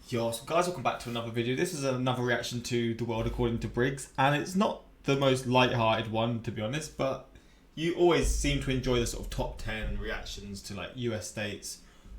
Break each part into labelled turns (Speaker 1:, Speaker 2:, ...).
Speaker 1: Yo, so guys, welcome back to another video. This is another reaction to The World According to Briggs, and it's not the most light-hearted one, to be honest, but you always seem to enjoy the sort of top 10 reactions to like US states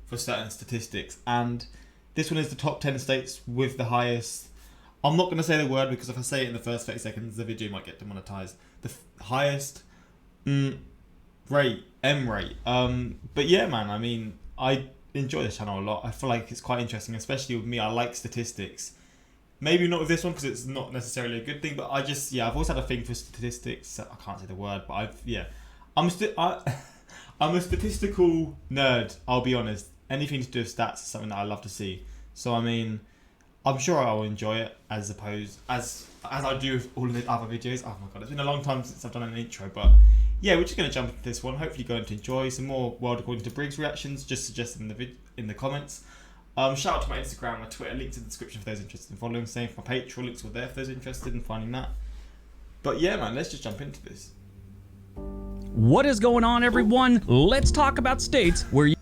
Speaker 1: for certain statistics, and this one is the top 10 states with the highest, I'm not going to say the word because if I say it in the first 30 seconds the video might get demonetized, the highest rate, M rate. But yeah, man, I mean, I enjoy this channel a lot. I feel like it's quite interesting, especially with me. I like statistics. Maybe not with this one because it's not necessarily a good thing, but I've always had a thing for statistics. I can't say the word, but I'm a statistical nerd, I'll be honest. Anything to do with stats is something that I love to see. So I mean, I'm sure I'll enjoy it as I do with all of the other videos. Oh my god, it's been a long time since I've done an intro, but yeah, we're just going to jump into this one. Hopefully you're going to enjoy some more World According to Briggs reactions. Just suggest them in the comments. Shout out to my Instagram, my Twitter, links in the description for those interested in following. Same for my Patreon, links are there for those interested in finding that. But yeah, man, let's just jump into this.
Speaker 2: What is going on, everyone? Let's talk about states where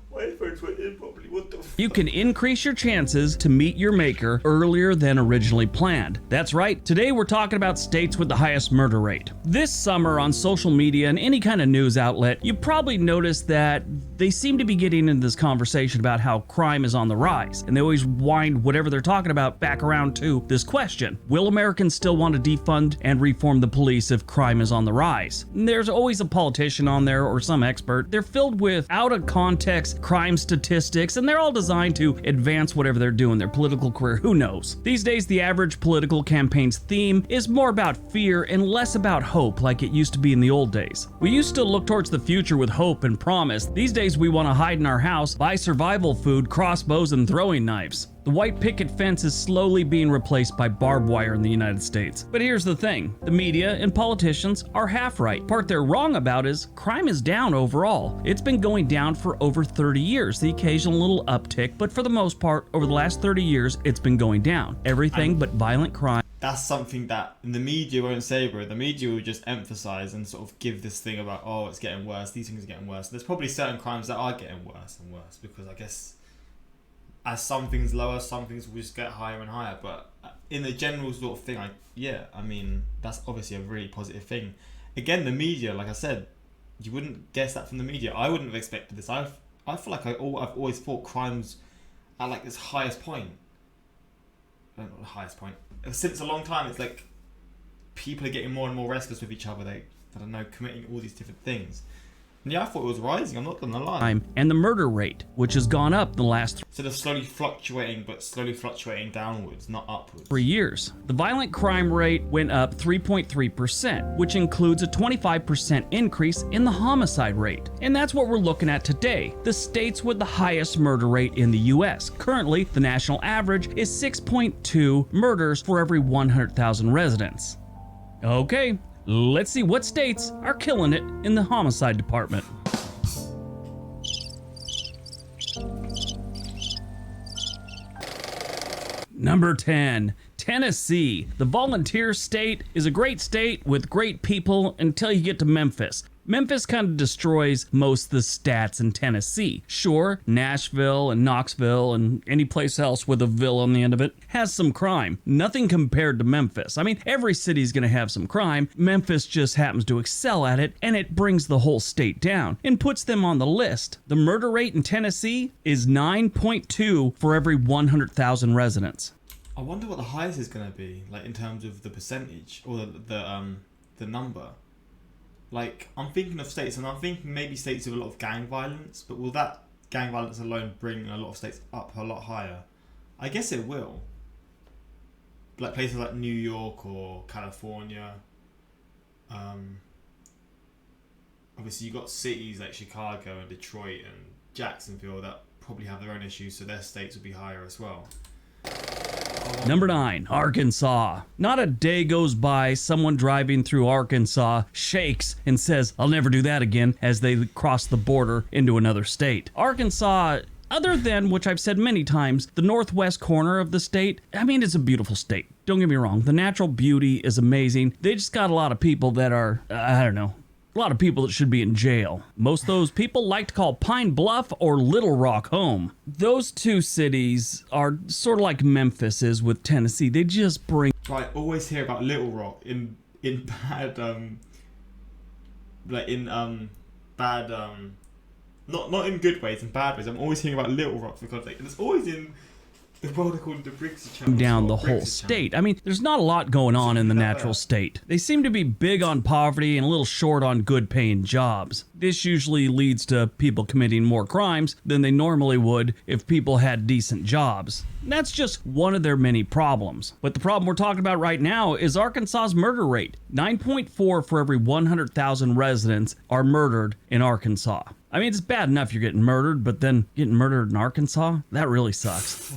Speaker 1: My headphones went in properly. What the fuck?
Speaker 2: you can increase your chances to meet your maker earlier than originally planned. That's right, today we're talking about states with the highest murder rate. This summer on social media and any kind of news outlet, you probably noticed that they seem to be getting into this conversation about how crime is on the rise, and they always wind whatever they're talking about back around to this question: will Americans still want to defund and reform the police if crime is on the rise? And there's always a politician on there or some expert. They're filled with out of context crime statistics, and they're all designed to advance whatever they're doing, their political career, who knows. These days, the average political campaign's theme is more about fear and less about hope like it used to be in the old days. We used to look towards the future with hope and promise. These days, we want to hide in our house, buy survival food, crossbows, and throwing knives. The white picket fence is slowly being replaced by barbed wire in the United States. But here's the thing, the media and politicians are half right. Part they're wrong about is crime is down overall. It's been going down for over 30 years, the occasional little uptick, but for the most part, over the last 30 years, it's been going down. Everything but violent crime.
Speaker 1: That's something that the media won't say, bro. The media will just emphasize and sort of give this thing about, oh, it's getting worse, these things are getting worse. There's probably certain crimes that are getting worse and worse because I guess as some things lower, some things will just get higher and higher. But in the general sort of thing, I mean, that's obviously a really positive thing. Again, the media, like I said, you wouldn't guess that from the media. I wouldn't have expected this. I feel like I've always thought crimes at like its highest point. Not the highest point. Since a long time, it's like people are getting more and more restless with each other. They, I don't know, committing all these different things. And yeah, I thought it was rising, I'm not gonna lie.
Speaker 2: And the murder rate, which has gone up the last
Speaker 1: So they're slowly fluctuating, but slowly fluctuating downwards, not upwards.
Speaker 2: 3 years. The violent crime rate went up 3.3%, which includes a 25% increase in the homicide rate. And that's what we're looking at today, the states with the highest murder rate in the US. Currently, the national average is 6.2 murders for every 100,000 residents. Okay, let's see what states are killing it in the homicide department. Number 10, Tennessee. The volunteer state is a great state with great people until you get to Memphis. Memphis kind of destroys most of the stats in Tennessee. Sure, Nashville and Knoxville and any place else with a "ville" on the end of it has some crime. Nothing compared to Memphis. I mean, every city's gonna have some crime. Memphis just happens to excel at it, and it brings the whole state down and puts them on the list. The murder rate in Tennessee is 9.2 for every 100,000 residents.
Speaker 1: I wonder what the highest is gonna be, like in terms of the percentage or the number. Like, I'm thinking of states, and I'm thinking maybe states with a lot of gang violence, but will that gang violence alone bring a lot of states up a lot higher? I guess it will. Like places like New York or California. Obviously you've got cities like Chicago and Detroit and Jacksonville that probably have their own issues, so their states would be higher as well.
Speaker 2: Number 9, Arkansas. Not a day goes by someone driving through Arkansas shakes and says, "I'll never do that again," as they cross the border into another state. Arkansas, other than, which I've said many times, the northwest corner of the state, I mean, it's a beautiful state. Don't get me wrong. The natural beauty is amazing. They just got a lot of people that are, I don't know, A lot of people that should be in jail. Most of those people like to call Pine Bluff or Little Rock home. Those two cities are sort of like Memphis is with Tennessee. They just bring...
Speaker 1: I always hear about Little Rock in bad bad not in good ways, in bad ways. I'm always hearing about Little Rock because it's always in the world they call the Briggsy channel.
Speaker 2: Down the whole state. I mean, there's not a lot going on in the natural state. They seem to be big on poverty and a little short on good paying jobs. This usually leads to people committing more crimes than they normally would if people had decent jobs. That's just one of their many problems. But the problem we're talking about right now is Arkansas's murder rate. 9.4 for every 100,000 residents are murdered in Arkansas. I mean, it's bad enough you're getting murdered, but then getting murdered in Arkansas? That really sucks.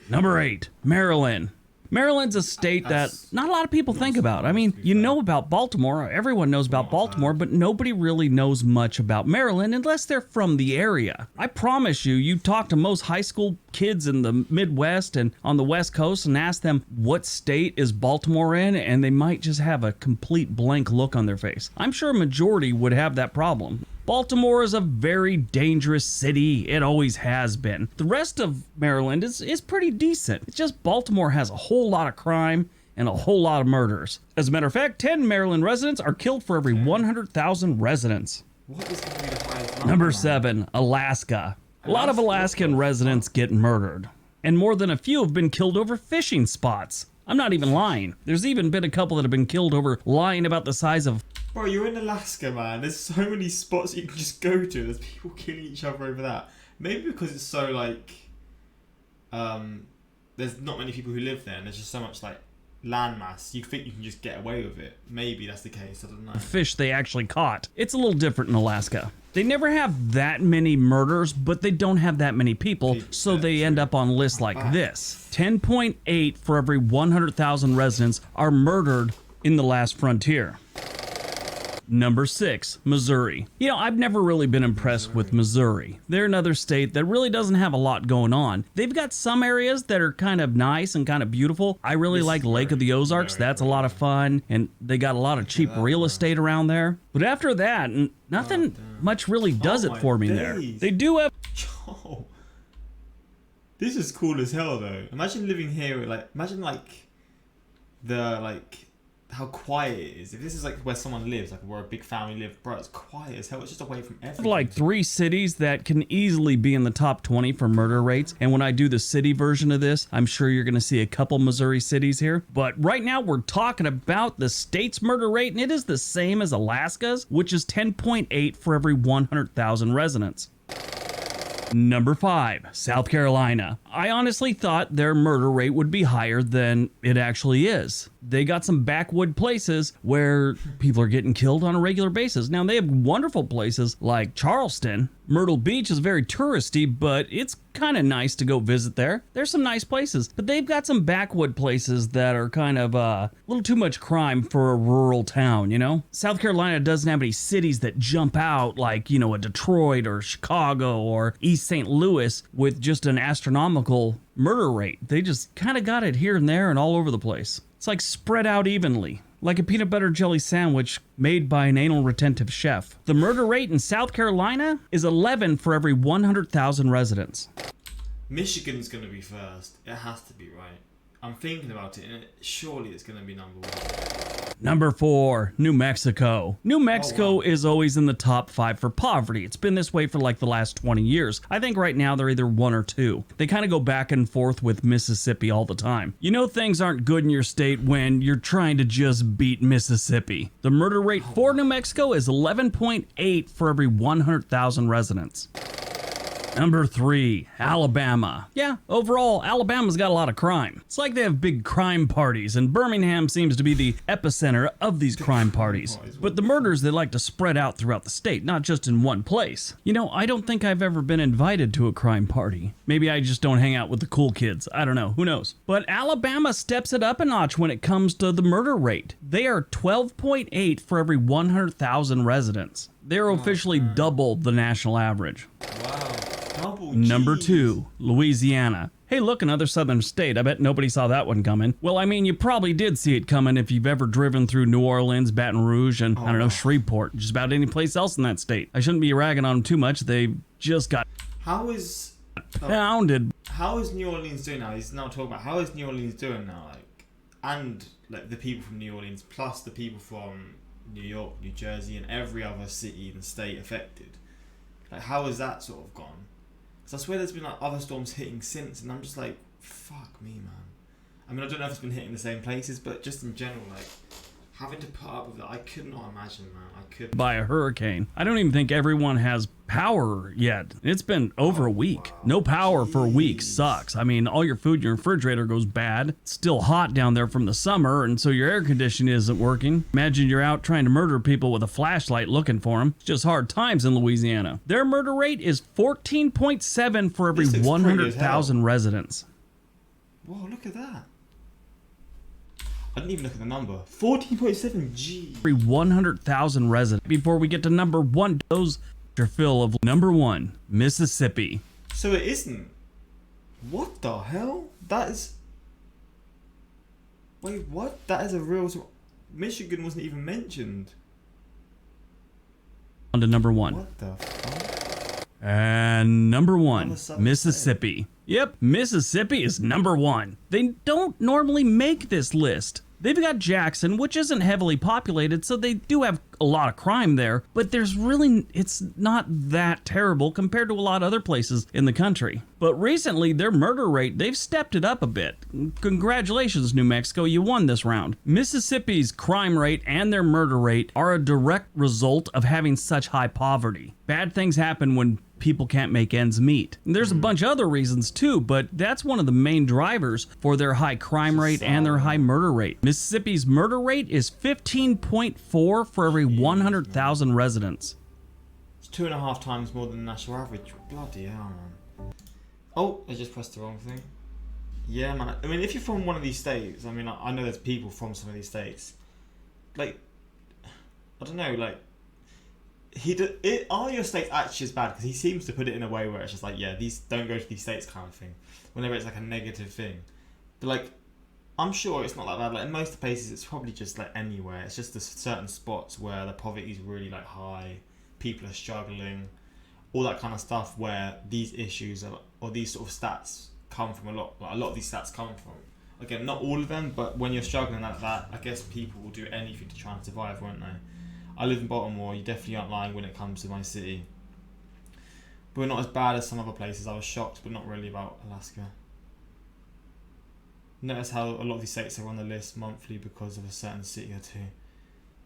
Speaker 2: Number 8, Maryland. Maryland's a state that not a lot of people think about. I mean, you know about Baltimore. Everyone knows about Baltimore, but nobody really knows much about Maryland unless they're from the area. I promise you, you talk to most high school kids in the Midwest and on the West Coast and ask them what state is Baltimore in, and they might just have a complete blank look on their face. I'm sure a majority would have that problem. Baltimore is a very dangerous city. It always has been. The rest of Maryland is pretty decent. It's just Baltimore has a whole lot of crime and a whole lot of murders. As a matter of fact, 10 Maryland residents are killed for every 100,000 residents.
Speaker 1: What is going to be the highest
Speaker 2: Number 7, Alaska. A lot of Alaskan residents get murdered, and more than a few have been killed over fishing spots. I'm not even lying. There's even been a couple that have been killed over lying about the size of...
Speaker 1: Bro, you're in Alaska, man. There's so many spots you can just go to. There's people killing each other over that. Maybe because it's so, like... there's not many people who live there, and there's just so much, like, landmass. You think you can just get away with it. Maybe that's the case. I don't know.
Speaker 2: Fish they actually caught. It's a little different in Alaska. They never have that many murders, but they don't have that many people, so they end up on lists like this. 10.8 for every 100,000 residents are murdered in the last frontier. Number 6, Missouri. You know, I've never really been impressed with Missouri. They're another state that really doesn't have a lot going on. They've got some areas that are kind of nice and kind of beautiful. I really like Lake of the Ozarks. That's a lot of fun. And they got a lot of cheap real estate around there. But after that, nothing much really does it for me there. They do have...
Speaker 1: Yo, this is cool as hell, though. Imagine living here, imagine, how quiet it is. If this is like where someone lives, like where a big family lives, bro, it's quiet as hell. It's just away from everything.
Speaker 2: Like 3 cities that can easily be in the top 20 for murder rates. And when I do the city version of this, I'm sure you're going to see a couple Missouri cities here. But right now we're talking about the state's murder rate, and it is the same as Alaska's, which is 10.8 for every 100,000 residents. Number 5, South Carolina. I honestly thought their murder rate would be higher than it actually is. They got some backwood places where people are getting killed on a regular basis. Now, they have wonderful places like Charleston. Myrtle Beach is very touristy, but it's kind of nice to go visit there. There's some nice places, but they've got some backwood places that are kind of a little too much crime for a rural town, you know? South Carolina doesn't have any cities that jump out like, you know, a Detroit or Chicago or East St. Louis with just an astronomical murder rate. They just kind of got it here and there and all over the place. It's like spread out evenly, like a peanut butter jelly sandwich made by an anal retentive chef. The murder rate in South Carolina is 11 for every 100,000 residents.
Speaker 1: Michigan's going to be first. It has to be, right? I'm thinking about it, and surely it's going to be number 1.
Speaker 2: Number 4, New Mexico. New Mexico is always in the top 5 for poverty. It's been this way for like the last 20 years. I think right now they're either 1 or 2. They kind of go back and forth with Mississippi all the time. You know things aren't good in your state when you're trying to just beat Mississippi. The murder rate for New Mexico is 11.8 for every 100,000 residents. Number 3, Alabama. Yeah, overall, Alabama's got a lot of crime. It's like they have big crime parties, and Birmingham seems to be the epicenter of these crime parties. But the murders, they like to spread out throughout the state, not just in one place. You know, I don't think I've ever been invited to a crime party. Maybe I just don't hang out with the cool kids. I don't know. Who knows? But Alabama steps it up a notch when it comes to the murder rate. They are 12.8 for every 100,000 residents. They're officially double the national average.
Speaker 1: Wow.
Speaker 2: Number 2, Louisiana. Hey, look, another southern state. I bet nobody saw that one coming. Well, I mean, you probably did see it coming if you've ever driven through New Orleans, Baton Rouge, and, I don't know, Shreveport, just about any place else in that state. I shouldn't be ragging on them too much. They just got pounded.
Speaker 1: How is New Orleans doing now? He's now talking about how is New Orleans doing now, like, and like the people from New Orleans plus the people from New York, New Jersey, and every other city and state affected. Like, how has that sort of gone? Because I swear there's been like other storms hitting since, and I'm just like, fuck me, man. I mean, I don't know if it's been hitting the same places, but just in general, like, having to put up with that, I could not imagine, man. I could.
Speaker 2: By a hurricane. I don't even think everyone has power yet. It's been over a week. Wow. No power for a week sucks. I mean, all your food in your refrigerator goes bad. It's still hot down there from the summer, and so your air conditioning isn't working. Imagine you're out trying to murder people with a flashlight looking for them. It's just hard times in Louisiana. Their murder rate is 14.7 for every 100,000 residents.
Speaker 1: Whoa, look at that. I didn't even look at the number. 14.7 G.
Speaker 2: Every 100,000 residents. Before we get to number one, those are full of number one, Mississippi.
Speaker 1: So it isn't. What the hell? That is. Wait, what? That is a real. Michigan wasn't even mentioned.
Speaker 2: On to number one.
Speaker 1: What the fuck?
Speaker 2: And number one, Mississippi. Yep, Mississippi is number one. They don't normally make this list. They've got Jackson, which isn't heavily populated, so they do have a lot of crime there, but it's not that terrible compared to a lot of other places in the country. But recently, their murder rate, they've stepped it up a bit. Congratulations, New Mexico, you won this round. Mississippi's crime rate and their murder rate are a direct result of having such high poverty. Bad things happen when people can't make ends meet. And there's a bunch of other reasons too, but that's one of the main drivers for their high crime rate and their high murder rate. Mississippi's murder rate is 15.4 for every 100,000 residents.
Speaker 1: It's 2.5 times more than the national average. Bloody hell, man. Oh, I just pressed the wrong thing. Yeah, man. I mean, if you're from one of these states, I mean, I know there's people from some of these states. Like, I don't know, like, are your states actually as bad? Because he seems to put it in a way where it's just like, yeah, these don't go to these states kind of thing. Whenever it's like a negative thing, but like, I'm sure it's not like that. Like in most places, it's probably just like anywhere. It's just the certain spots where the poverty is really like high, people are struggling, all that kind of stuff. Where these issues or these sort of stats come from a lot. Like a lot of these stats come from. Again, not all of them, but when you're struggling like that, I guess people will do anything to try and survive, won't they? I live in Baltimore. You definitely aren't lying when it comes to my city. But we're not as bad as some other places. I was shocked, but not really about Alaska. Notice how a lot of these states are on the list monthly because of a certain city or two.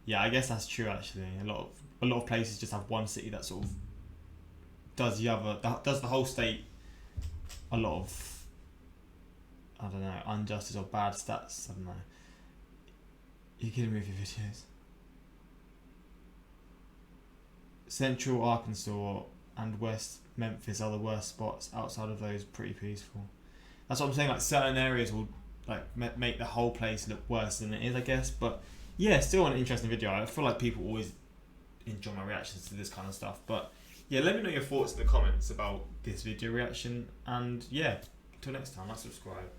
Speaker 1: Yeah, I guess that's true actually. A lot of places just have one city that sort of does the whole state a lot of, I don't know, injustice or bad stats. I don't know. You're kidding me with your videos. Central Arkansas and West Memphis are the worst spots. Outside of those, pretty peaceful. That's what I'm saying. Like certain areas will like make the whole place look worse than it is, I guess. But yeah, still an interesting video. I feel like people always enjoy my reactions to this kind of stuff. But yeah, let me know your thoughts in the comments about this video reaction. And yeah, until next time, like, subscribe.